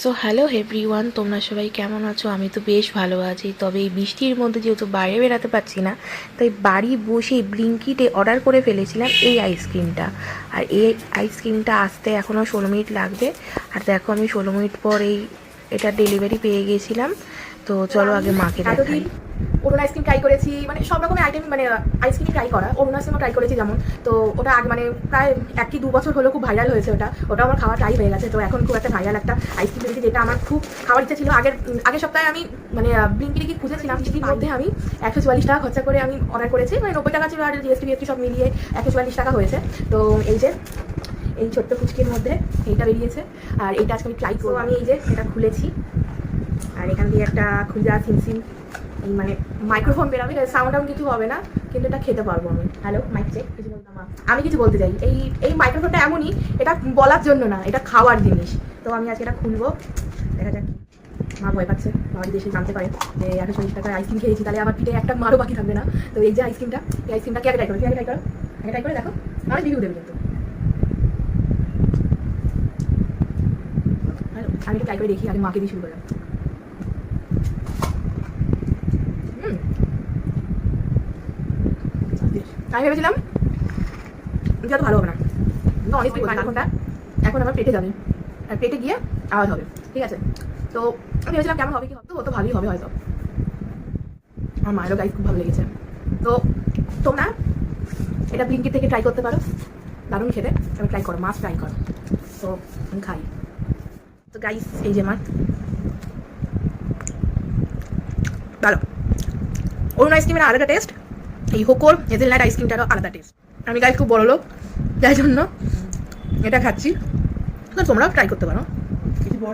So hello everyone, তোমরা সবাই কেমন আছো? আমি তো বেশ ভালো আছি। তবে এই বৃষ্টির মধ্যে যেহেতু বাইরে বেরাতে পারছি না, তাই বাড়ি বসেই ব্লিঙ্কিটে অর্ডার করে ফেলেছিলাম এই আইসক্রিমটা। আর এই আইসক্রিমটা আসতে এখনও 16 মিনিট লাগবে। আর দেখো, আমি 16 মিনিট পর এটা ডেলিভারি পেয়ে গিয়েছিলাম। তো চলো আগে মাকে দেখাই। অরুণ আইসক্রিম ট্রাই করেছি, মানে সব রকমের আইটেম, মানে আইসক্রিম ট্রাই করা। অরুণ আইসক্রিমও ট্রাই করেছি যেমন। তো ওটা আগে মানে প্রায় 1-2 বছর হলো খুব ভাইরাল হয়েছে। ওটা আমার খাওয়া ট্রাই হয়ে গেছে। তো এখন খুব একটা ভাইরাল একটা আইসক্রিম পেয়েছি, যেটা আমার খুব খাওয়ার ইচ্ছা ছিল। আগের সপ্তাহে আমি মানে ব্লিঙ্কিটে কি খুঁজেছিলাম, কিছুদিন মধ্যে আমি 144 টাকা খরচা করে আমি অর্ডার করেছি। মানে 90 টাকা ছিল, আর জিএসটি সব মিলিয়ে 144 টাকা হয়েছে। তো এই ছোট্ট ফুচকির মধ্যে এইটা বেরিয়েছে। আর এইটা আজকে আমি ট্রাই করবো। আমি এই যে এটা খুলেছি, আর এখান দিয়ে একটা খুঁজা সিমসিম এই মানে মাইক্রোফোন বেরোবে, সাউন্ড কিছু হবে না, কিন্তু এটা খেতে পারবো আমি। Hello, mic check. কিছু বলতাম, আমি কিছু বলতে চাই। এই মাইক্রোফোনটা এমনই, এটা বলার জন্য না, এটা খাওয়ার জিনিস। তো আমি আজকে এটা খুলবো, দেখা যাক। মা ভয় পাচ্ছে, বাড়ি দেশে জানতে পারে যে 140 টাকার আইসক্রিম খেয়েছি, তাহলে আমার পিঠে একটা মারও বাকি থাকবে না। তো এই যে আইসক্রিমটা, এই আইসক্রিমটা কে আগে ট্রাই করো, আগে ট্রাই করে দেখো, আমার রিভিউ দেবে কিন্তু। হ্যালো, আমি একটু ট্রাই করে দেখি, আগে মাকে দিয়ে শুরু করলাম। আমি ভেবেছিলাম যে ভালো হবে না, কিন্তু অনেস্টলি মাইক্রোফোনটা এখন আমার পেটে যাবে, আর পেটে গিয়ে আওয়াজ হবে, ঠিক আছে? তো আমি ভেবেছিলাম কেমন হবে, কি হবে, তো ভালোই হবে হয়তো। আমার মায়েরও গাইস খুব ভালো লেগেছে। তো তোমরা এটা ব্লিঙ্কিট থেকে ট্রাই করতে পারো, দারুণ খেতে। আমি ট্রাই করো, মাছ ট্রাই করো। তো আমি খাই। তো গাইস, এই যে আমার ভালো অরুণ আইসক্রিমের আলাদা টেস্ট, এই হোকোর হেজেলনাট আইসক্রিমটারও আলাদা টেস্ট। আমি গাইস খুব বড় লোক, যাই জন্য এটা খাচ্ছি। তো তোমরাও ট্রাই করতে পারো।